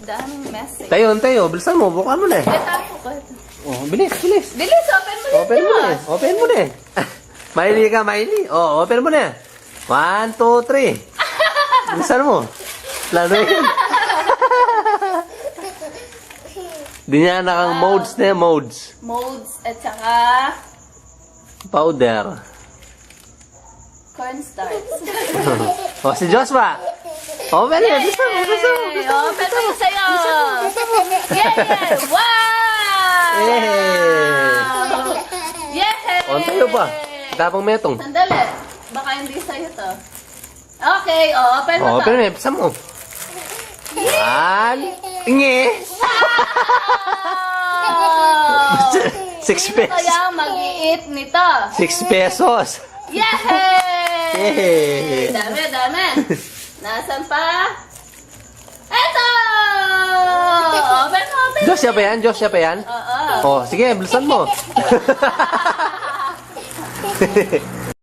Daming message. Tayo. Bilisan mo. Buka mo na eh. Tapo ko ito. Oh, bilis. Bilis, open mo Open mo na eh. Open mo na eh. Maili ka, Maili. Oh, open mo na. 1, 2, 3. Bilisan mo. Lalo yun. Di niya nakang modes na yan, modes. Modes at saka Powder. cornstarch. Oh, si Joshua. Open mo. Bilisan mo. Open mo yung sa'yo. Yeah! Wow! Yeah! On tayo pa. Tapang metong. Sandali. Baka hindi sa'yo to. Okay, open mo to. Open mo. Bilisan mo. 1. Inge. Wow! 6 Sino pesos. kaya mag-i-eat nito? 6 pesos. Yay! Dami. Nasaan pa? Eto! Open mo. Joshua pa yan? Oo. Oh, sige, bilisan mo.